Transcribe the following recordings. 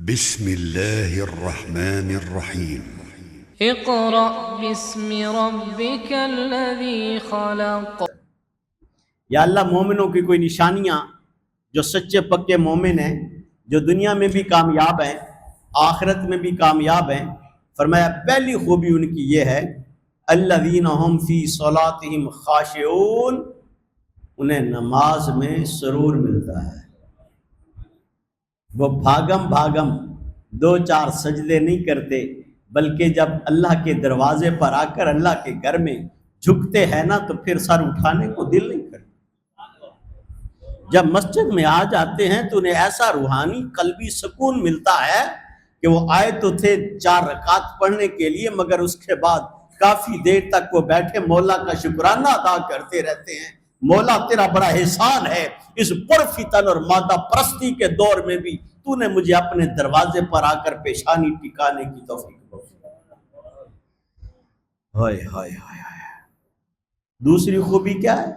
بسم الله الرحمن الرحيم اقرأ باسم ربك الذي خلق۔ یا اللہ مومنوں کی کوئی نشانیاں جو سچے پکے مومن ہیں، جو دنیا میں بھی کامیاب ہیں آخرت میں بھی کامیاب ہیں، فرمایا پہلی خوبی ان کی یہ ہے الذین هم فی صلاتهم خاشعون، انہیں نماز میں سرور ملتا ہے، وہ بھاگم دو چار سجدے نہیں کرتے، بلکہ جب اللہ کے دروازے پر آ کر اللہ کے گھر میں جھکتے ہیں نا تو پھر سر اٹھانے کو دل نہیں کرتا۔ جب مسجد میں آ جاتے ہیں تو انہیں ایسا روحانی قلبی سکون ملتا ہے کہ وہ آئے تو تھے 4 رکعت پڑھنے کے لیے، مگر اس کے بعد کافی دیر تک وہ بیٹھے مولا کا شکرانہ ادا کرتے رہتے ہیں۔ مولا تیرا بڑا احسان ہے، اس پرفتن اور مادہ پرستی کے دور میں بھی تو نے مجھے اپنے دروازے پر آ کر پیشانی ٹکانے کی توفیق دی۔ ہائے ہائے ہائے ہائے۔ دوسری خوبی کیا ہے؟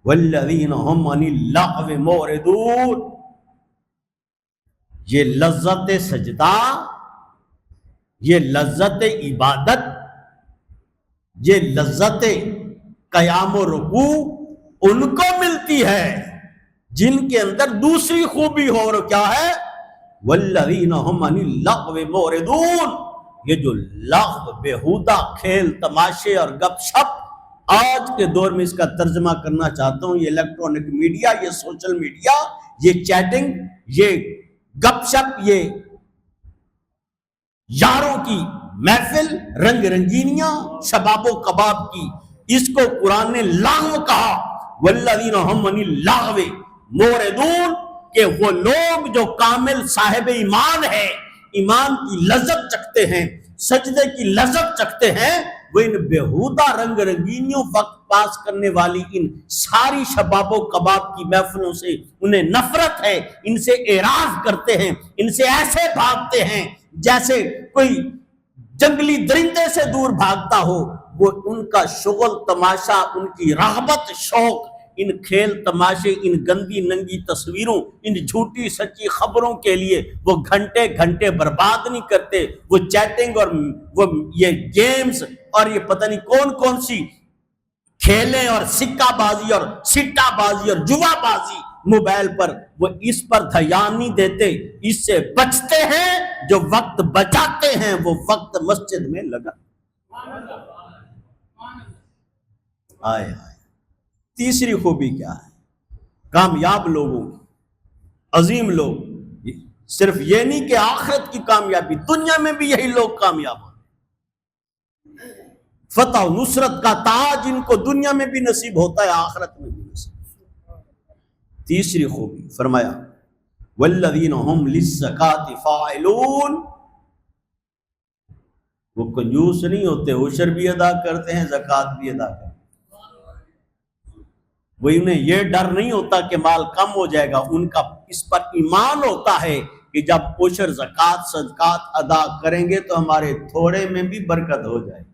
والذین هم عن اللغو معرضون، یہ لذت سجدہ، یہ لذت عبادت، یہ لذت قیام و رکوع ان کو ملتی ہے جن کے اندر دوسری خوبی ہو، اور کیا ہے؟ والذین هم عن اللغو معرضون، یہ جو لغو بیہودہ کھیل تماشے اور گپ شپ، آج کے دور میں اس کا ترجمہ کرنا چاہتا ہوں، یہ الیکٹرانک میڈیا، یہ سوشل میڈیا، یہ چیٹنگ، یہ گپ شپ، یہ یاروں کی محفل، رنگ رنگینیاں، شباب و کباب کی، اس کو قرآن نے لغو کہا۔ والذین هم عن اللغو معرضون، کہ وہ لوگ جو کامل صاحب ایمان ہے، ایمان کی لذت چکھتے ہیں، سجدے کی لذت چکھتے ہیں، وہ ان بیہودہ رنگ رنگینیوں وقت پاس کرنے والی ان ساری شباب و کباب کی محفلوں سے انہیں نفرت ہے، ان سے اعراض کرتے ہیں، ان سے ایسے بھاگتے ہیں جیسے کوئی جنگلی درندے سے دور بھاگتا ہو۔ وہ ان کا شغل تماشا، ان کی رغبت شوق ان کھیل تماشے، ان گندی ننگی تصویروں، ان جھوٹی سچی خبروں کے لیے وہ گھنٹے گھنٹے برباد نہیں کرتے۔ وہ چیٹنگ اور وہ یہ گیمز اور یہ پتہ نہیں کون کون سی کھیلیں اور سکہ بازی اور سٹا بازی اور جوا بازی موبائل پر، وہ اس پر دھیان نہیں دیتے، اس سے بچتے ہیں۔ جو وقت بچاتے ہیں وہ وقت مسجد میں لگا۔ آئے آئے۔ تیسری خوبی کیا ہے؟ کامیاب لوگوں کی، عظیم لوگ، صرف یہ نہیں کہ آخرت کی کامیابی، دنیا میں بھی یہی لوگ کامیاب ہیں۔ فتح و نصرت کا تاج ان کو دنیا میں بھی نصیب ہوتا ہے، آخرت میں بھی نصیب۔ تیسری خوبی فرمایا والذین هم للزکاۃ فاعلون، وہ کنجوس نہیں ہوتے، عشر بھی ادا کرتے ہیں، زکوٰۃ بھی ادا کرتے ہیں۔ وہ انہیں یہ ڈر نہیں ہوتا کہ مال کم ہو جائے گا، ان کا اس پر ایمان ہوتا ہے کہ جب عشر زکوٰۃ صدقات ادا کریں گے تو ہمارے تھوڑے میں بھی برکت ہو جائے گی۔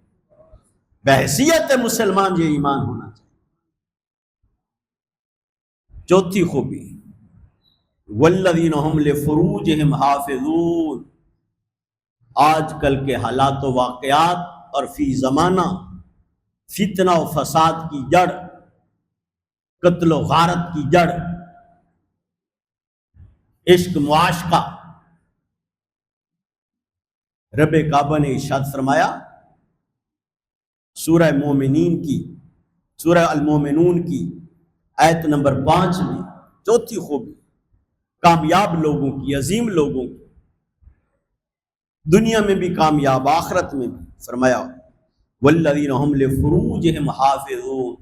بحیثیت مسلمان یہ ایمان ہونا چاہیے۔ چوتھی خوبی والذین هم لفروجہم حافظون، آج کل کے حالات و واقعات اور فی زمانہ فتنہ و فساد کی جڑ، قتل و غارت کی جڑ، عشق معاشقہ، رب کعبہ نے ارشاد فرمایا سورہ مومنین کی، سورہ المومنون کی آیت نمبر 5 میں، چوتھی خوبی کامیاب لوگوں کی، عظیم لوگوں کی، دنیا میں بھی کامیاب آخرت میں بھی، فرمایا والذین هم لفروجہم حافظون،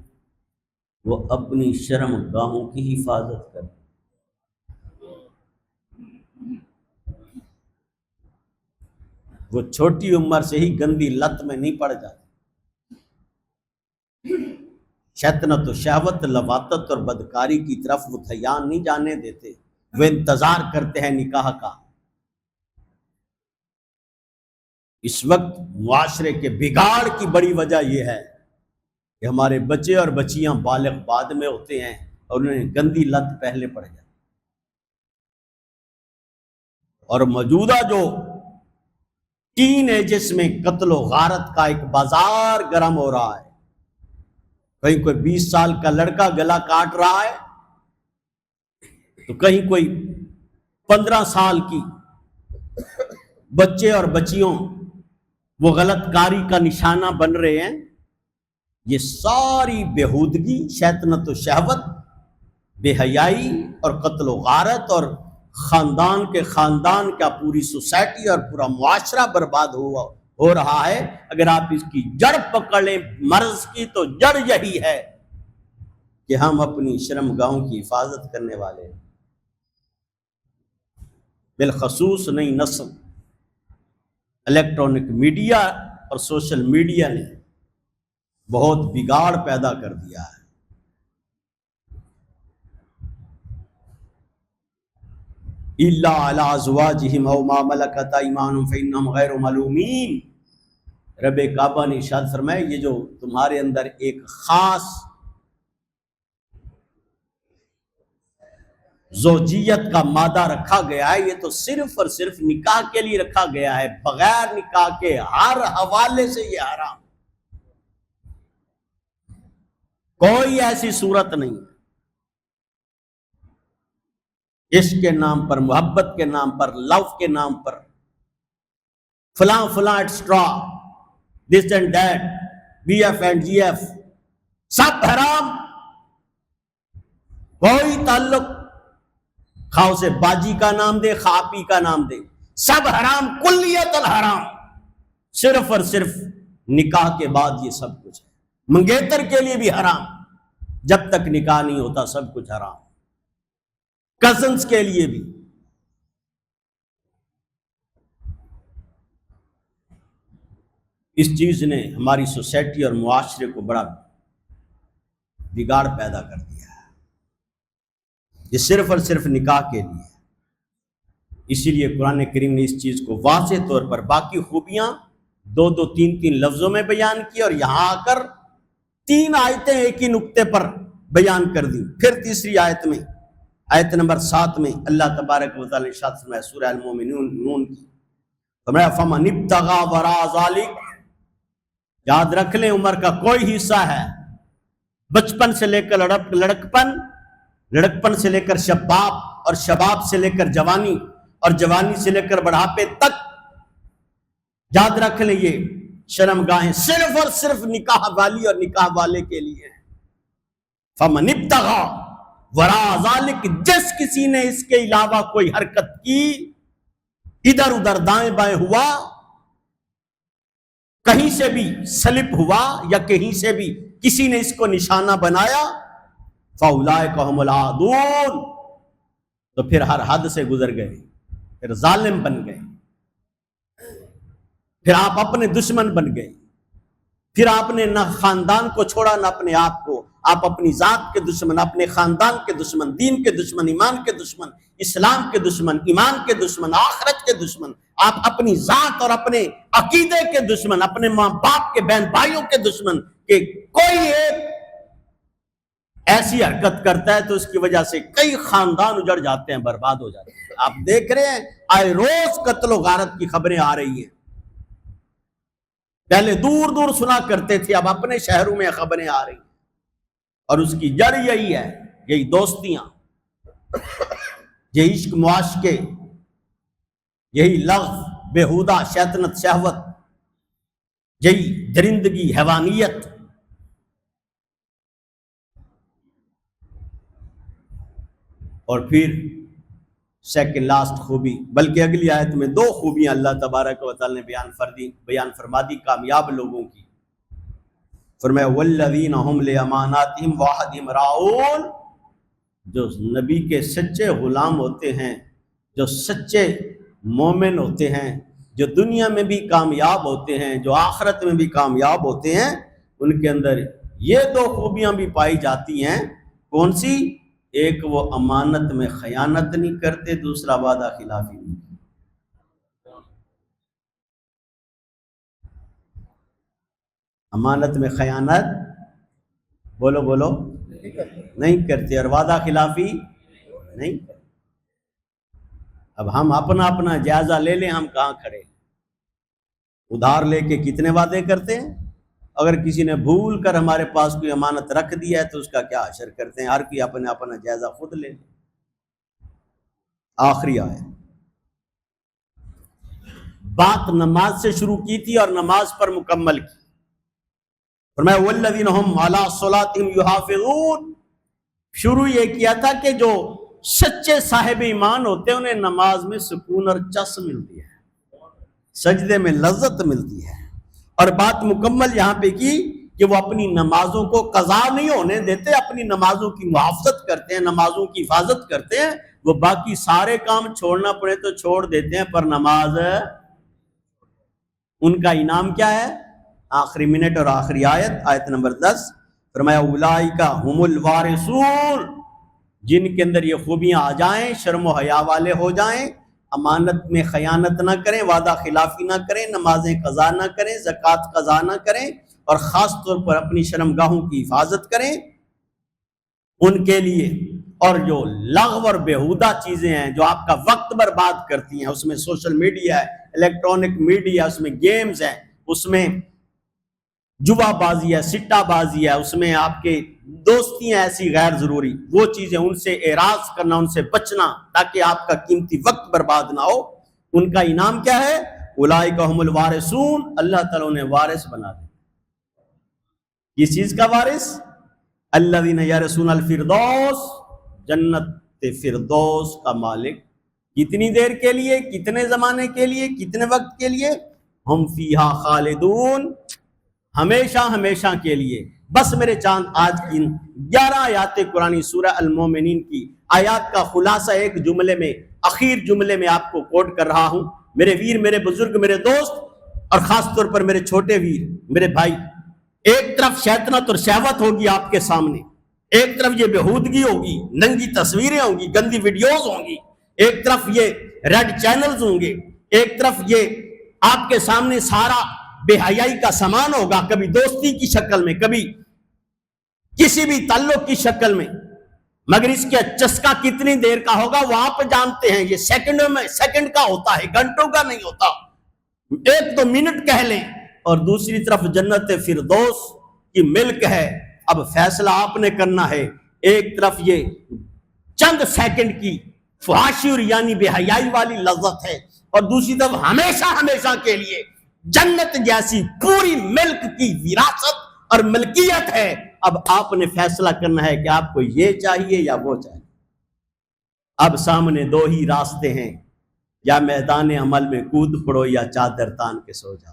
وہ اپنی شرم گاہوں کی حفاظت کرتے۔ وہ چھوٹی عمر سے ہی گندی لت میں نہیں پڑ جاتے، شیطنت و شہوت، لواطت اور بدکاری کی طرف وہ دھیان نہیں جانے دیتے، وہ انتظار کرتے ہیں نکاح کا۔ اس وقت معاشرے کے بگاڑ کی بڑی وجہ یہ ہے کہ ہمارے بچے اور بچیاں بالغ بعد میں ہوتے ہیں اور انہیں گندی لت پہلے پڑ جاتی۔ اور موجودہ جو ٹین ایجز میں قتل و غارت کا ایک بازار گرم ہو رہا ہے، کہیں کوئی 20 سال کا لڑکا گلا کاٹ رہا ہے تو کہیں کوئی 15 سال کی بچے اور بچیوں وہ غلط کاری کا نشانہ بن رہے ہیں۔ یہ ساری بےہودگی، شیطنت و شہوت، بے حیائی اور قتل و غارت اور خاندان کے خاندان کا پوری سوسائٹی اور پورا معاشرہ برباد ہو رہا ہے۔ اگر آپ اس کی جڑ پکڑ لیں مرض کی تو جڑ یہی ہے کہ ہم اپنی شرمگاہوں کی حفاظت کرنے والے ہیں، بالخصوص نئی نسل۔ الیکٹرانک میڈیا اور سوشل میڈیا نے بہت بگاڑ پیدا کر دیا ہے۔ الا علی ازواجہم او ما ملکت ایمانہم فانہم غیر ملومین۔ رب کعبہ نے ارشاد فرمایا یہ جو تمہارے اندر ایک خاص زوجیت کا مادہ رکھا گیا ہے، یہ تو صرف اور صرف نکاح کے لیے رکھا گیا ہے، بغیر نکاح کے ہر حوالے سے یہ حرام، کوئی ایسی صورت نہیں۔ عشق کے نام پر، محبت کے نام پر، لو کے نام پر، فلاں فلاں etcetera, this and that, B F and G F, سب حرام، کوئی تعلق، خواہ اسے باجی کا نام دے، خاپی کا نام دے، سب حرام، کلیت الحرام۔ صرف اور صرف نکاح کے بعد یہ سب کچھ ہے۔ منگیتر کے لیے بھی حرام، جب تک نکاح نہیں ہوتا سب کچھ حرام۔ کزنز کے لیے بھی۔ اس چیز نے ہماری سوسائٹی اور معاشرے کو بڑا بگاڑ پیدا کر دیا ہے۔ یہ صرف اور صرف نکاح کے لیے ہے۔ اسی لیے قرآن کریم نے اس چیز کو واضح طور پر، باقی خوبیاں 2 3 لفظوں میں بیان کی، اور یہاں آ کر 3 آیتیں ایک ہی نقطے پر بیان کر دی۔ پھر تیسری آیت میں، آیت نمبر 7 میں اللہ تبارک و تعالی نے ارشاد فرمایا سورہ المومنون کی، فرمایا فمن ابتغى وراء ذلك۔ یاد رکھ لیں عمر کا کوئی حصہ ہے، بچپن سے لے کر لڑکپن سے لے کر شباب، اور شباب سے لے کر جوانی، اور جوانی سے لے کر بڑھاپے تک۔ یاد رکھ لیں یہ شرمگاہیں صرف اور صرف نکاح والی اور نکاح والے کے لیے ہیں۔ فمن ابتغى وراء ذلك، جس کسی نے اس کے علاوہ کوئی حرکت کی، ادھر ادھر دائیں بائیں ہوا، کہیں سے بھی سلپ ہوا یا کہیں سے بھی کسی نے اس کو نشانہ بنایا، فَأُولَٰئِكَ هُمُ الْعَادُونَ، تو پھر ہر حد سے گزر گئے، پھر ظالم بن گئے، پھر آپ اپنے دشمن بن گئے، پھر آپ نے نہ خاندان کو چھوڑا نہ اپنے آپ کو، آپ اپنی ذات کے دشمن، اپنے خاندان کے دشمن، دین کے دشمن، ایمان کے دشمن، اسلام کے دشمن، ایمان کے دشمن، آخرت کے دشمن، آپ اپنی ذات اور اپنے عقیدے کے دشمن، اپنے ماں باپ کے بہن بھائیوں کے دشمن، کہ کوئی ایک ایسی حرکت کرتا ہے تو اس کی وجہ سے کئی خاندان اجڑ جاتے ہیں، برباد ہو جاتے ہیں۔ آپ دیکھ رہے ہیں آئے روز قتل و غارت کی خبریں آ رہی ہیں، پہلے دور دور سنا کرتے تھے، اب اپنے شہروں میں خبریں آ رہی ہیں، اور اس کی جڑ یہی ہے، یہی دوستیاں، یہ عشق معاشقے، یہی لغو، بےہودہ، شیطنت، شہوت، یہی درندگی، حیوانیت۔ اور پھر سیکنڈ لاسٹ خوبی، بلکہ اگلی آیت میں 2 خوبیاں اللہ تبارک و تعالی نے بیان فرما دی کامیاب لوگوں کی۔ فرمایا والذین هم لاماناتہم وعہدہم راعون، جو نبی کے سچے غلام ہوتے ہیں، جو سچے مومن ہوتے ہیں، جو دنیا میں بھی کامیاب ہوتے ہیں، جو آخرت میں بھی کامیاب ہوتے ہیں، ان کے اندر یہ 2 خوبیاں بھی پائی جاتی ہیں۔ کون سی؟ ایک وہ امانت میں خیانت نہیں کرتے، دوسرا وعدہ خلافی نہیں کرتے۔ امانت میں خیانت بولو نہیں کرتے، اور وعدہ خلافی نہیں کرتے۔ اب ہم اپنا اپنا جائزہ لے لیں، ہم کہاں کھڑے؟ ادھار لے کے کتنے وعدے کرتے ہیں، اگر کسی نے بھول کر ہمارے پاس کوئی امانت رکھ دیا ہے تو اس کا کیا حشر کرتے ہیں؟ ہر کوئی اپنا اپنا جائزہ خود لے لے۔ آخری آیت، بات نماز سے شروع کی تھی اور نماز پر مکمل کی، فرمایا والذین هم علی صلاتهم یحافظون۔ شروع یہ کیا تھا کہ جو سچے صاحب ایمان ہوتے ہیں انہیں نماز میں سکون اور چس ملتی ہے، سجدے میں لذت ملتی ہے، اور بات مکمل یہاں پہ کی کہ وہ اپنی نمازوں کو قضا نہیں ہونے دیتے، اپنی نمازوں کی محافظت کرتے ہیں، نمازوں کی حفاظت کرتے ہیں، وہ باقی سارے کام چھوڑنا پڑے تو چھوڑ دیتے ہیں، پر نماز ان کا انعام کیا ہے؟ آخری منٹ اور آخری آیت، آیت نمبر 10، فرمایا اولئک هم الوارثون، جن کے اندر یہ خوبیاں آ جائیں، شرم و حیا والے ہو جائیں، امانت میں خیانت نہ کریں، وعدہ خلافی نہ کریں، نمازیں قضا نہ کریں، زکوٰۃ قضا نہ کریں، اور خاص طور پر اپنی شرمگاہوں کی حفاظت کریں، ان کے لیے۔ اور جو لغو اور بیہودہ چیزیں ہیں جو آپ کا وقت برباد کرتی ہیں، اس میں سوشل میڈیا ہے، الیکٹرانک میڈیا، اس میں گیمز ہیں، اس میں جوا بازی ہے، سٹا بازی ہے، اس میں آپ کے دوستیاں ایسی غیر ضروری، وہ چیزیں ان سے اعراض کرنا، ان سے بچنا تاکہ آپ کا قیمتی وقت برباد نہ ہو۔ ان کا انعام کیا ہے؟ اولئک هم الوارثون، اللہ تعالیٰ انہیں وارث بنا دے۔ کس چیز کا وارث؟ الذین یرثون الفردوس، جنت فردوس کا مالک۔ کتنی دیر کے لیے، کتنے زمانے کے لیے، کتنے وقت کے لیے؟ ہم فیہا خالدون، ہمیشہ ہمیشہ کے لیے۔ بس میرے چاند آج کی 11 آیات قرآنی سورہ المومنین کی آیات کا خلاصہ ایک جملے میں، اخیر جملے میں آپ کو کوٹ کر رہا ہوں۔ میرے ویر، میرے بزرگ، میرے دوست، اور خاص طور پر میرے چھوٹے ویر، میرے بھائی، ایک طرف شیطنت اور شہوت ہوگی آپ کے سامنے، ایک طرف یہ بےہودگی ہوگی، ننگی تصویریں ہوں گی، گندی ویڈیوز ہوں گی، ایک طرف یہ ریڈ چینلز ہوں گے، ایک طرف یہ آپ کے سامنے سارا بے حیائی کا سامان ہوگا، کبھی دوستی کی شکل میں، کبھی کسی بھی تعلق کی شکل میں، مگر اس کا چسکا کتنی دیر کا ہوگا وہ آپ جانتے ہیں۔ یہ سیکنڈ کا ہوتا ہے، گھنٹوں کا نہیں ہوتا، ایک دو منٹ کہہ لیں۔ اور دوسری طرف جنت فردوس کی ملک ہے۔ اب فیصلہ آپ نے کرنا ہے، ایک طرف یہ چند سیکنڈ کی فحاشی اور یعنی بے حیائی والی لذت ہے، اور دوسری طرف ہمیشہ ہمیشہ کے لیے جنت جیسی پوری ملک کی وراثت اور ملکیت ہے۔ اب آپ نے فیصلہ کرنا ہے کہ آپ کو یہ چاہیے یا وہ چاہیے۔ اب سامنے دو ہی راستے ہیں، یا میدان عمل میں کود پڑو یا چادر تان کے سو جاؤ۔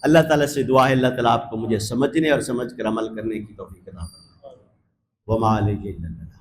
اللہ تعالیٰ سے دعا ہے اللہ تعالیٰ آپ کو مجھے سمجھنے اور سمجھ کر عمل کرنے کی توفیق عطا فرمائے۔ وما علیہ الا البلاغ۔